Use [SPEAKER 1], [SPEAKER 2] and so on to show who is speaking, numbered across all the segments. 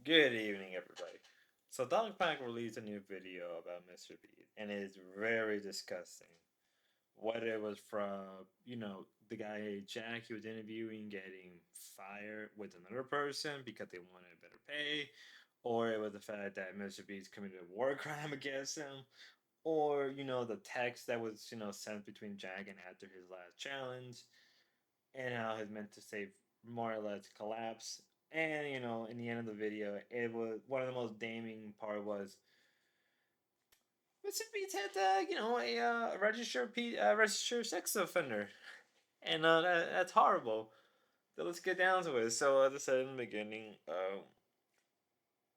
[SPEAKER 1] Good evening, everybody. So, Dogpack released a new video about Mr. Beast, and it is very disgusting. Whether it was from, the guy Jack he was interviewing getting fired with another person because they wanted better pay, or it was the fact that Mr. Beast committed a war crime against him, or, the text that was, sent between Jack and after his last challenge, and how his mental state more or less collapsed. And in the end of the video, it was one of the most damning part was Mr. Beats had a registered sex offender, and that's horrible. So let's get down to it. So as I said in the beginning,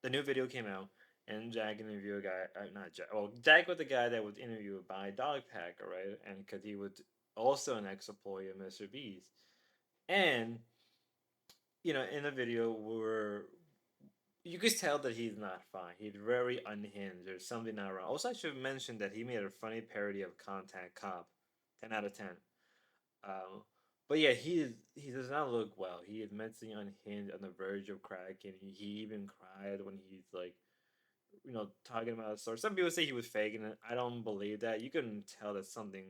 [SPEAKER 1] the new video came out, and Jack interviewed a guy. Not Jack. Well, Jack was the guy that was interviewed by Dogpack, right? And because he was also an ex-employee of Mr. Beast, and in the video, where you could tell that he's not fine. He's very unhinged. There's something not wrong. Also, I should mention that he made a funny parody of Contact Cop, 10 out of 10. Um, but yeah, he does not look well. He is mentally unhinged, on the verge of cracking. He even cried when he's like, talking about a story. Some people say he was faking it. I don't believe that. You can tell that something,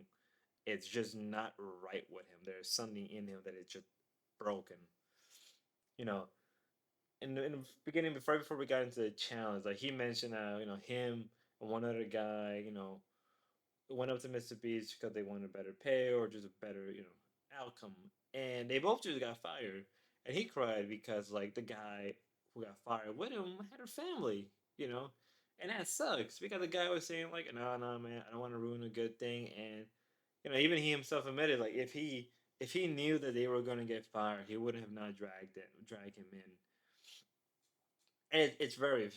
[SPEAKER 1] it's just not right with him. There's something in him that is just broken. You know, in the beginning, before we got into the challenge, like he mentioned how him and one other guy, went up to Mr. Beast because they wanted better pay or just a better outcome, and they both just got fired, and he cried because like the guy who got fired with him had a family, you know, and that sucks because the guy was saying like, no, man, I don't want to ruin a good thing, and even he himself admitted like if he knew that they were going to get fired, he would have not dragged him in. And it's very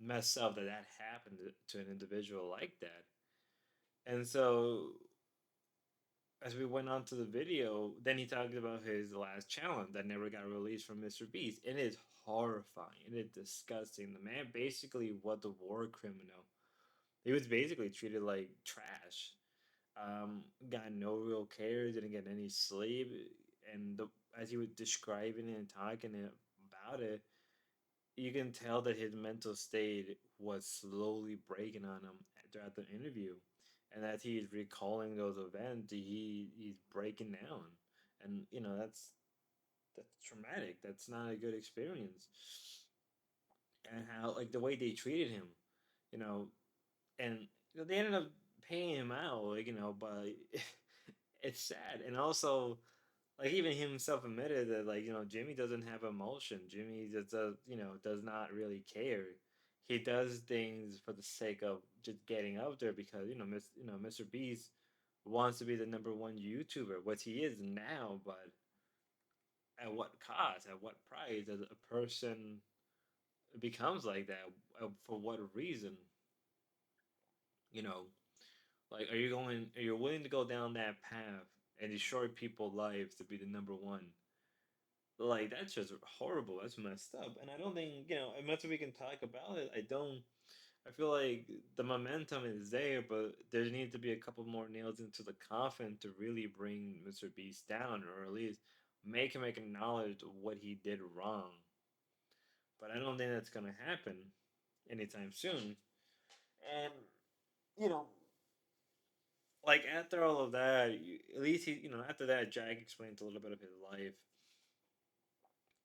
[SPEAKER 1] messed up that that happened to an individual like that. And so as we went on to the video, then he talked about his last challenge that never got released from Mr. Beast. And it is horrifying. It is disgusting. The man basically was a war criminal. He was basically treated like trash. Got no real care, didn't get any sleep. And as he was describing it and talking about it, you can tell that his mental state was slowly breaking on him throughout the interview, and as he's recalling those events, he's breaking down, and that's traumatic. That's not a good experience, and how like the way they treated him, you know, and they ended up paying him out, like but it's sad, and also like even himself admitted that like Jimmy doesn't have emotion. Jimmy just does not really care. He does things for the sake of just getting out there because Mr. Beast wants to be the number one YouTuber, what he is now, but at what cost, at what price, as a person becomes like that, for what reason, you know? Like, are you willing to go down that path and destroy people's lives to be the number one? Like that's just horrible. That's messed up. And I don't think as much as we can talk about it, I don't. I feel like the momentum is there, but there needs to be a couple more nails into the coffin to really bring Mr. Beast down, or at least make him acknowledge what he did wrong. But I don't think that's gonna happen anytime soon. And you know, like after all of that, at least after that, Jack explained a little bit of his life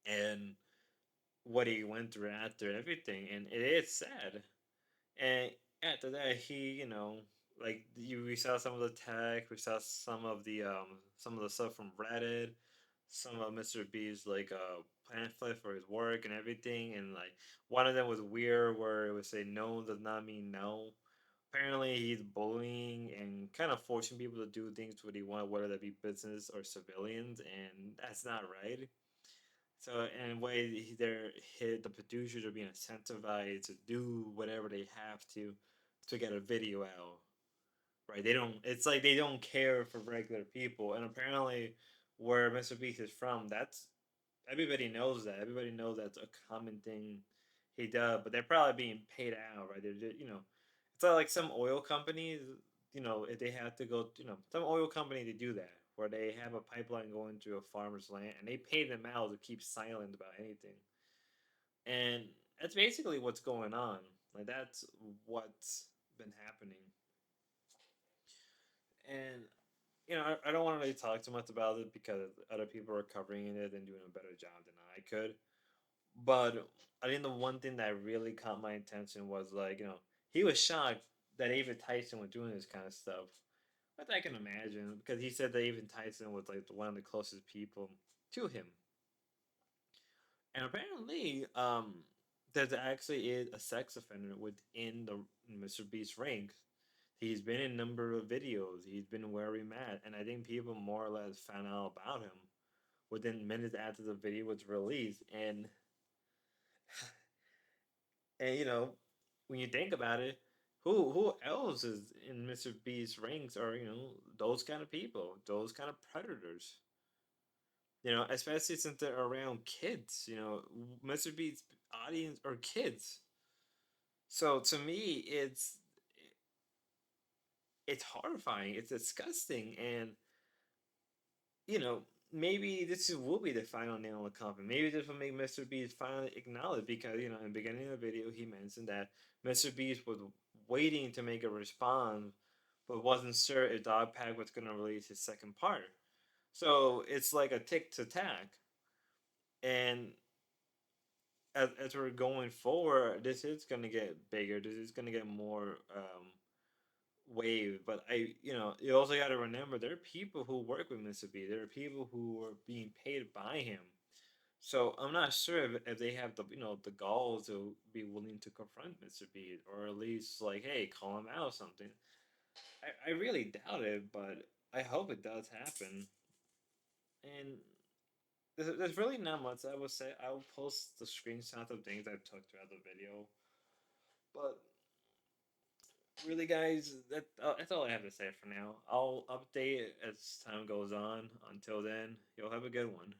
[SPEAKER 1] and what he went through after everything, and it is sad. And after that, like we saw some of the tech, we saw some of the stuff from Reddit, some of Mr. B's like pamphlet for his work and everything, and like one of them was weird where it would say no does not mean no. Apparently, he's bullying and kind of forcing people to do things what he want, whether that be business or civilians, and that's not right. So in a way, the producers are being incentivized to do whatever they have to get a video out. Right? They don't. It's like they don't care for regular people. And apparently, where Mr. Beast is from, that's everybody knows that. Everybody knows that's a common thing he does. But they're probably being paid out, right? They're just, it's not like some oil companies. If they have to go, some oil company to do that, where they have a pipeline going through a farmer's land, and they pay them out to keep silent about anything. And that's basically what's going on. Like that's what's been happening. And I don't want to really talk too much about it because other people are covering it and doing a better job than I could. But I think the one thing that really caught my attention was like, he was shocked that even Tyson was doing this kind of stuff. But I can imagine because he said that even Tyson was like one of the closest people to him. And apparently, there's actually is a sex offender within the Mr. Beast ranks. He's been in a number of videos. He's been wearing mad, and I think people more or less found out about him within minutes after the video was released. And when you think about it, who else is in Mr. Beast's ranks are those kind of people, those kind of predators. Especially since they're around kids. Mr. Beast's audience are kids. So to me, it's horrifying. It's disgusting, and you know, maybe will be the final nail in the coffin. Maybe this will make Mr. Beast finally acknowledge because in the beginning of the video he mentioned that Mr. Beast was waiting to make a response, but wasn't sure if Dogpack was going to release his second part. So it's like a tick to tack, and as we're going forward, this is going to get bigger. This is going to get more wave. But you also got to remember there are people who work with Mr. B. There are people who are being paid by him. So I'm not sure if they have the gall to be willing to confront Mr. B or at least like, hey, call him out or something. I really doubt it, but I hope it does happen. And there's really not much I would say. I will post the screenshots of things I took throughout the video. But really, guys, that's all I have to say for now. I'll update as time goes on. Until then, you'll have a good one.